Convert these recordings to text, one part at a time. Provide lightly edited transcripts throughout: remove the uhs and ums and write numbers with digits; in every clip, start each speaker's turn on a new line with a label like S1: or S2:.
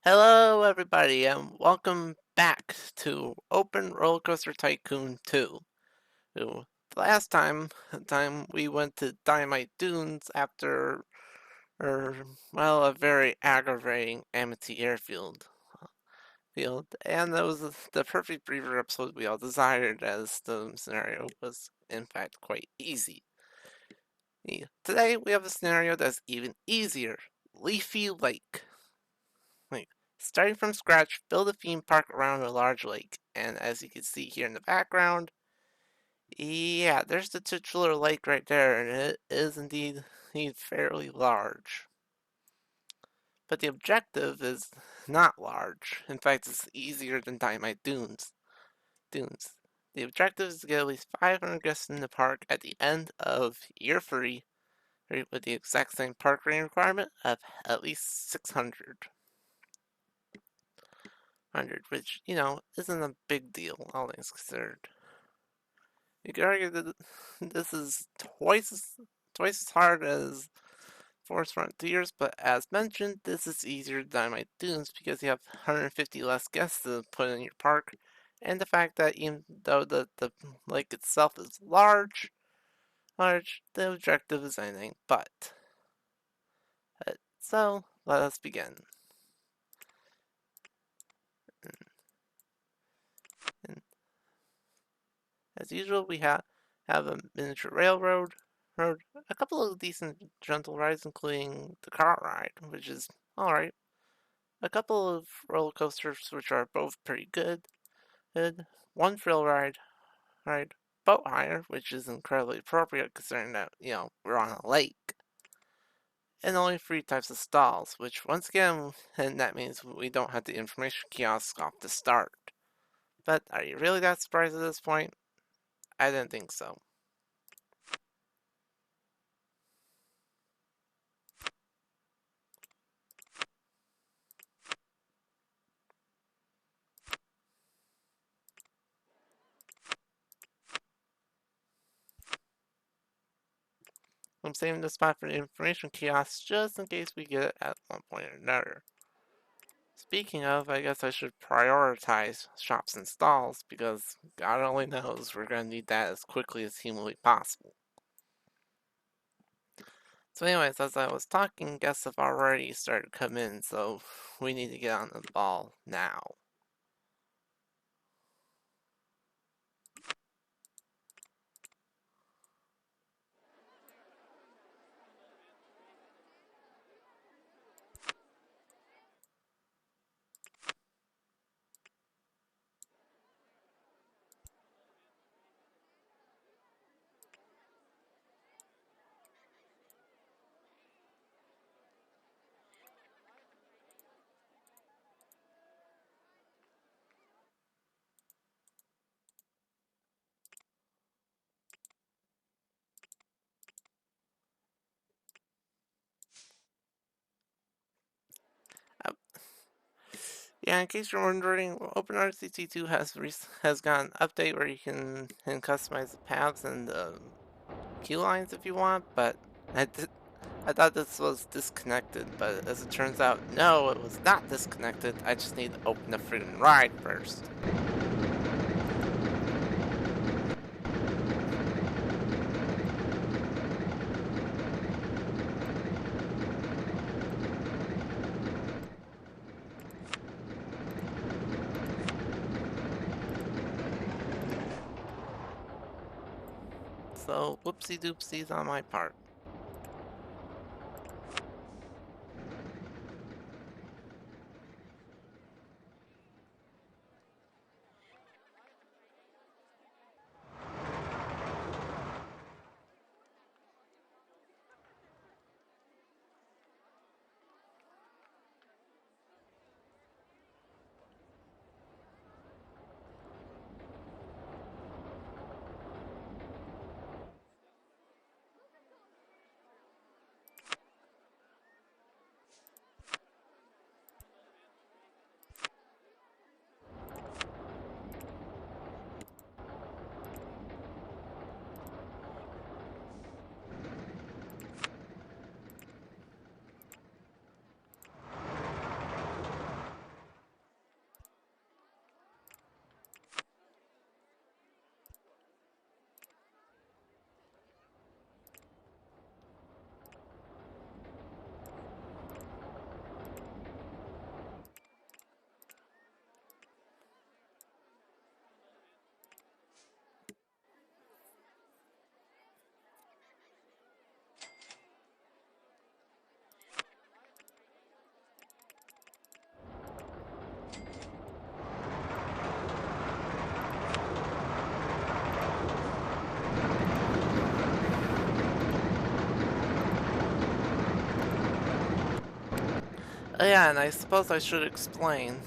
S1: Hello, everybody, and welcome back to Open Rollercoaster Tycoon 2. So, the last time we went to Dynamite Dunes after, well, a very aggravating Amity airfield. And that was the perfect breather episode we all desired, as the scenario was, in fact, quite easy. Today, we have a scenario that's even easier: Leafy Lake. Starting from scratch, build a theme park around a large lake. And as you can see here in the background, yeah, there's the titular lake right there, and it is indeed fairly large. But the objective is not large. In fact, it's easier than Dynamite Dunes. The objective is to get at least 500 guests in the park at the end of year 3, with the exact same park rating requirement of at least 600. Which, isn't a big deal, all things considered. You could argue that this is twice as hard as Forest Frontiers, but as mentioned, this is easier than Dynamite Dunes because you have 150 less guests to put in your park, and the fact that even though the lake itself is large, the objective is anything but. So, let us begin. And as usual, we have a miniature railroad, a couple of decent gentle rides, including the cart ride, which is alright. A couple of roller coasters, which are both pretty good. One thrill ride, boat hire, which is incredibly appropriate considering that, we're on a lake. And only 3 types of stalls, which once again, and that means we don't have the information kiosk off the start. But are you really that surprised at this point? I didn't think so. I'm saving this spot for the information kiosk just in case we get it at one point or another. Speaking of, I guess I should prioritize shops and stalls because God only knows we're going to need that as quickly as humanly possible. So anyways, as I was talking, guests have already started to come in, so we need to get on the ball now. Uh, yeah, in case you're wondering, OpenRCT2 has got an update where you can customize the paths and the queue lines if you want, but I thought this was disconnected, but as it turns out, no, it was not disconnected. I just need to open the freaking ride first. So, whoopsie doopsies on my part. Oh, yeah, and I suppose I should explain,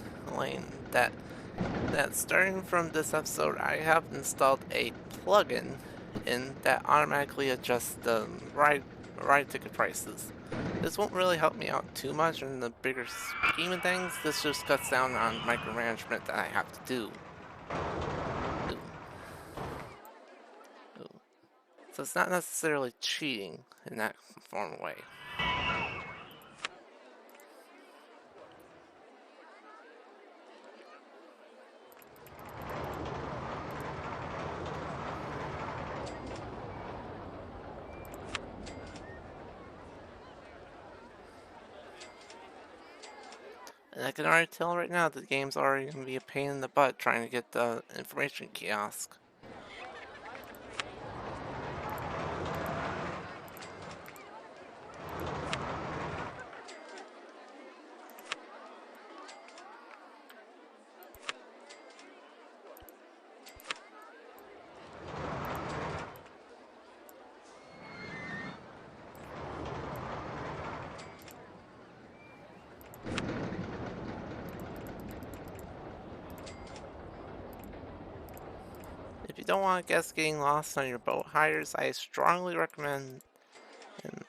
S1: that starting from this episode, I have installed a plugin in that automatically adjusts the ride ticket prices. This won't really help me out too much in the bigger scheme of things. This just cuts down on micromanagement that I have to do. Ooh, ooh. So it's not necessarily cheating in that form of way. And I can already tell right now that the game's already going to be a pain in the butt trying to get the information kiosk. If you don't want to guess getting lost on your boat hires, I strongly recommend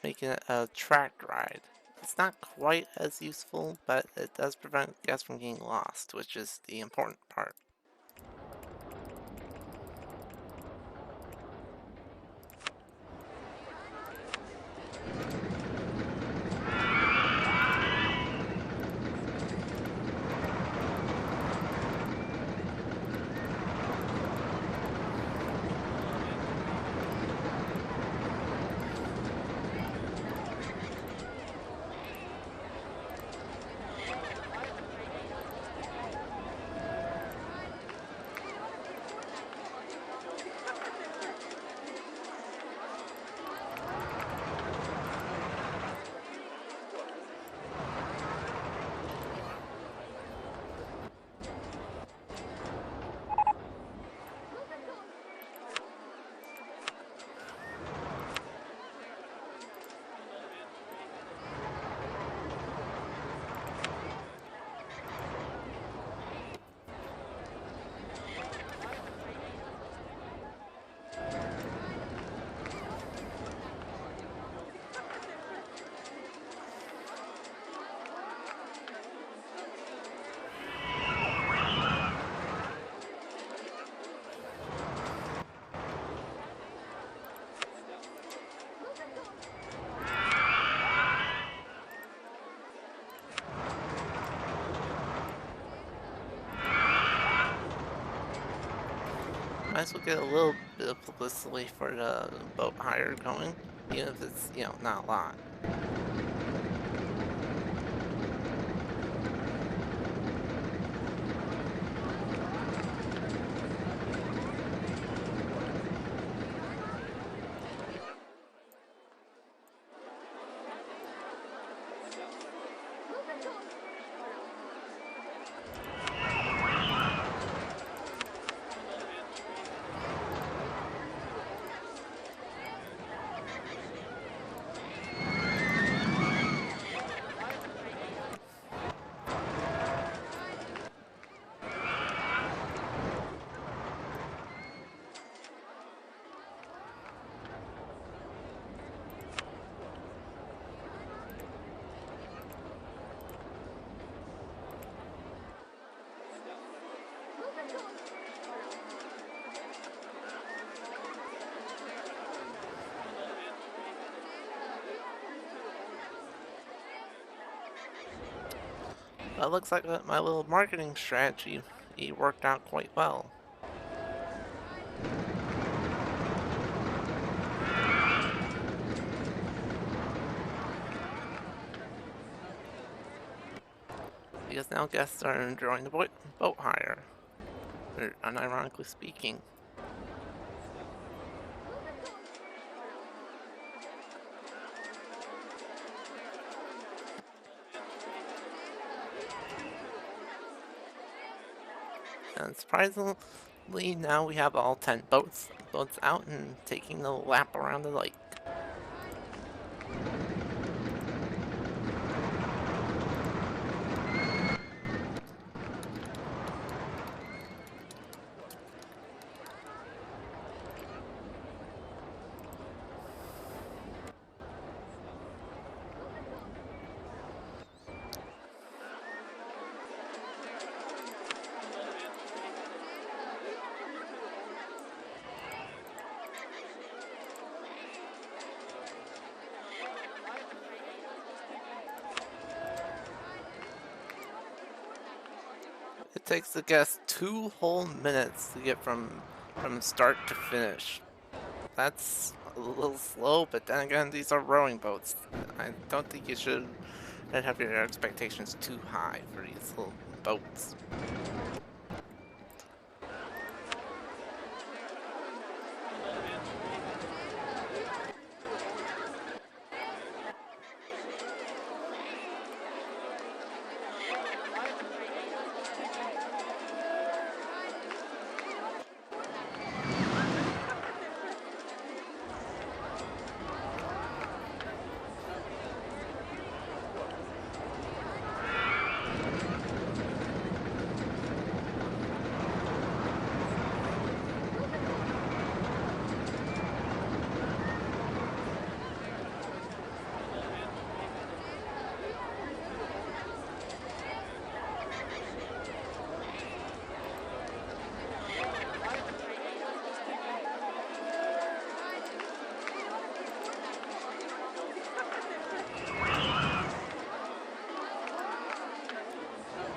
S1: making it a tracked ride. It's not quite as useful, but it does prevent guests from getting lost, which is the important part. Might as well get a little bit of publicity for the boat hire going, even if it's, not a lot. But it looks like my little marketing strategy worked out quite well. Because now guests are enjoying the boat hire, or unironically speaking. And surprisingly, now we have all 10 boats out and taking the lap around the lake. It takes the guests 2 whole minutes to get from start to finish. That's a little slow, but then again, these are rowing boats. I don't think you should have your expectations too high for these little boats.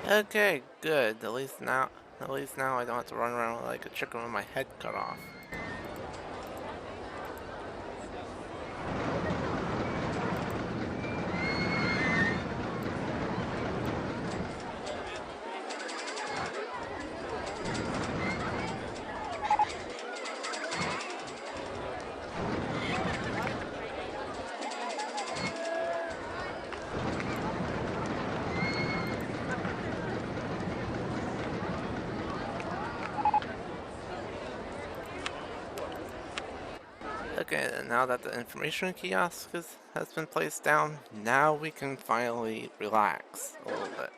S1: Okay, good. At least now I don't have to run around like a chicken with my head cut off. Okay, and now that the information kiosk has been placed down, now we can finally relax a little bit.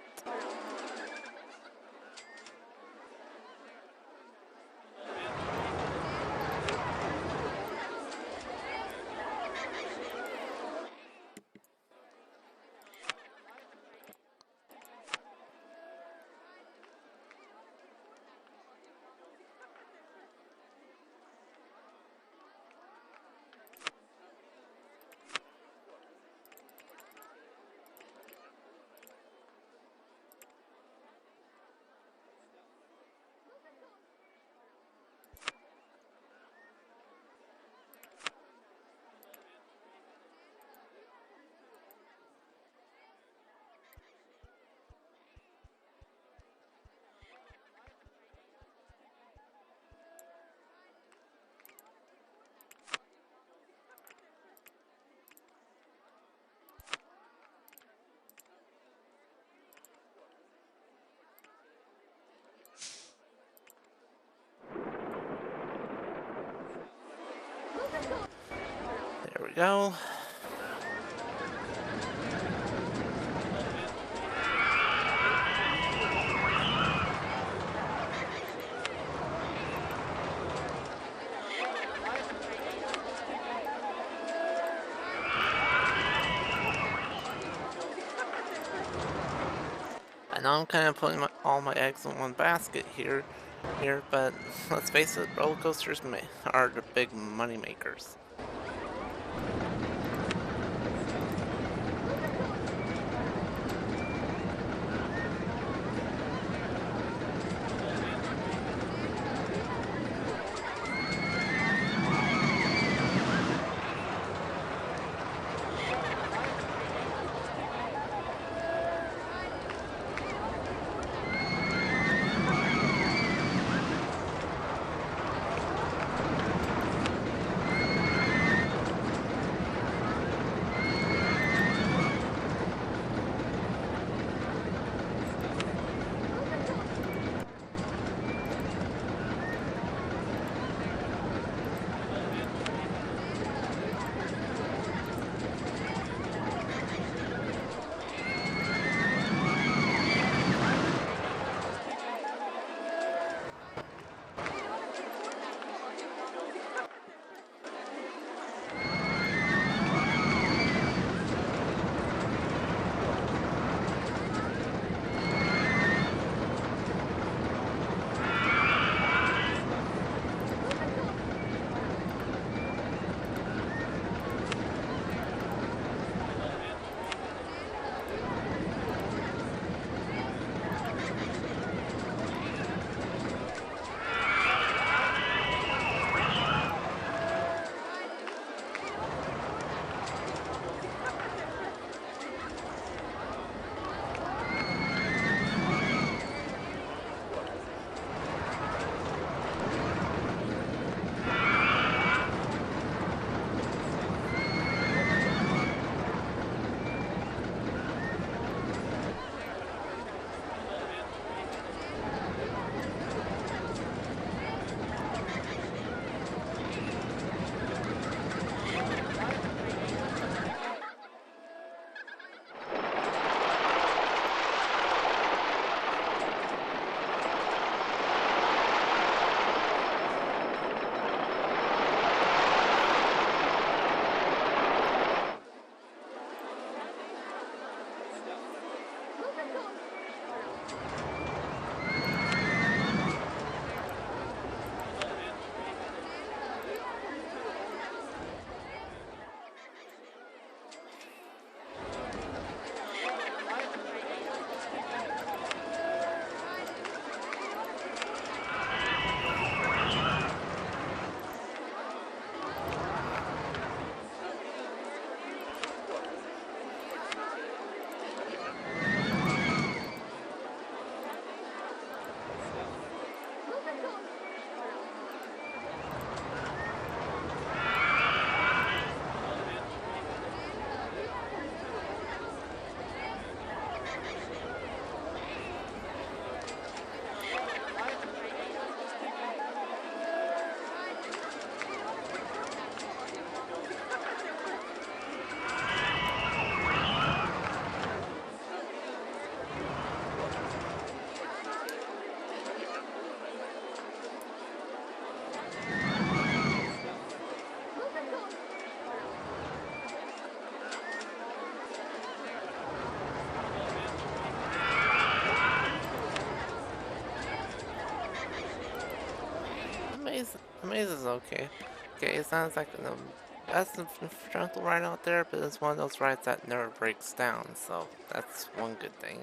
S1: There we go. I know I'm kind of putting all my eggs in one basket here, but let's face it, roller coasters are the big money makers. The maze is okay. Okay, it sounds like the best gentle ride out there, but it's one of those rides that never breaks down, so that's one good thing.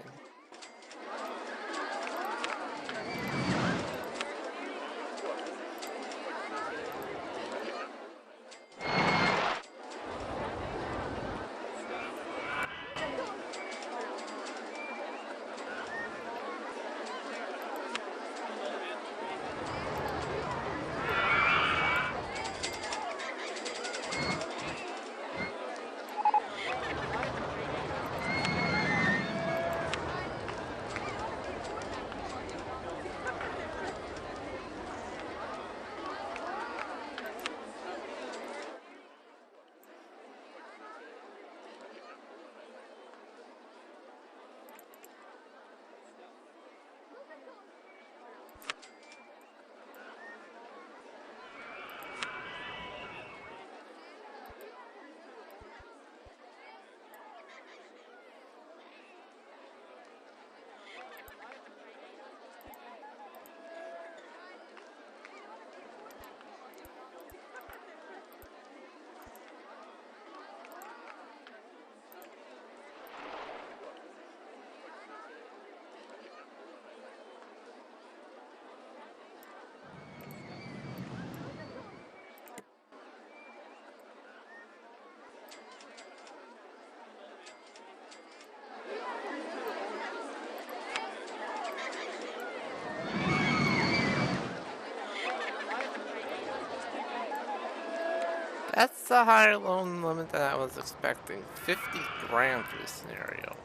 S1: That's the higher loan limit than I was expecting. 50 grand for this scenario.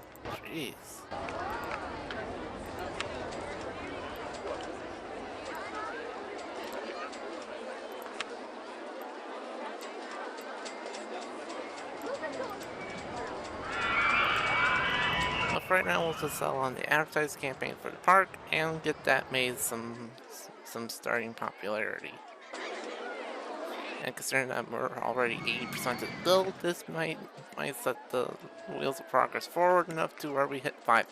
S1: Jeez. But right now we'll just sell on the advertised campaign for the park and get that maze some starting popularity. And considering that we're already 80% of the build, this might set the wheels of progress forward enough to where we hit 500.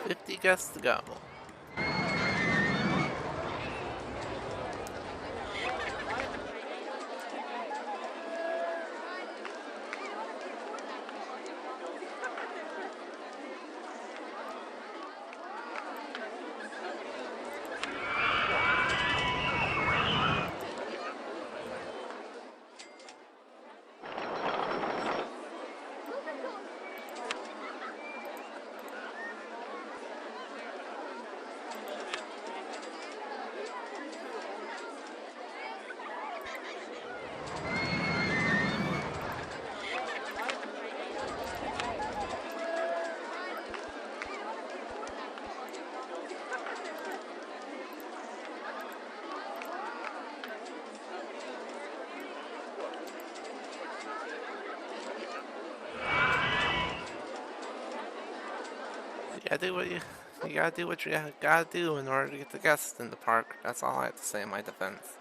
S1: $50 guests to go. You gotta do what you gotta do in order to get the guests in the park. That's all I have to say in my defense.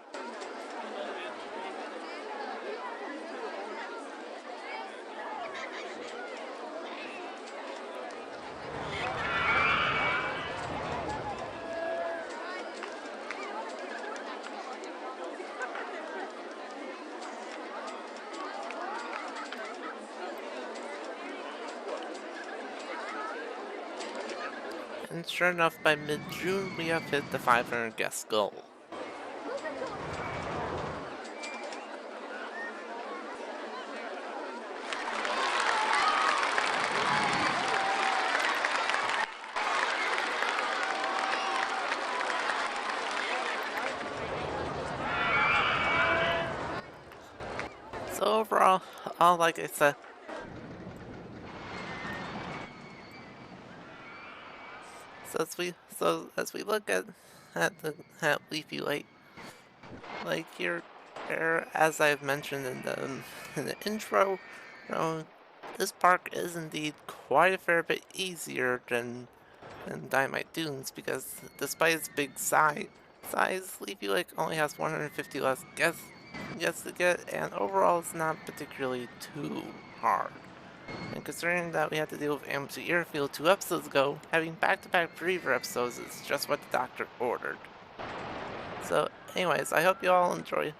S1: and sure enough, by mid-June, we have hit the 500 guest goal. So overall, all like I said, as we look at Leafy Lake, like here, as I've mentioned in the intro, this park is indeed quite a fair bit easier than Dynamite Dunes because despite its big size, Leafy Lake only has 150 less guests to get, and overall it's not particularly too hard. And considering that we had to deal with Amity Airfield 2 episodes ago, having back-to-back Breeder episodes is just what the doctor ordered. So, anyways, I hope you all enjoyed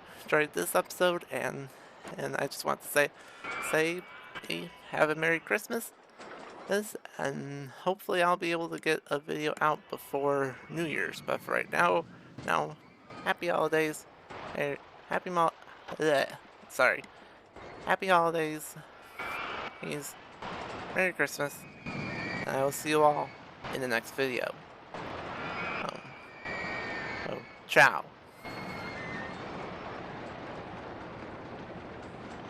S1: this episode, and I just want to say, have a Merry Christmas, and hopefully I'll be able to get a video out before New Year's. But for right now, happy holidays, happy sorry, happy holidays, please, Merry Christmas, and I will see you all in the next video. Oh, ciao.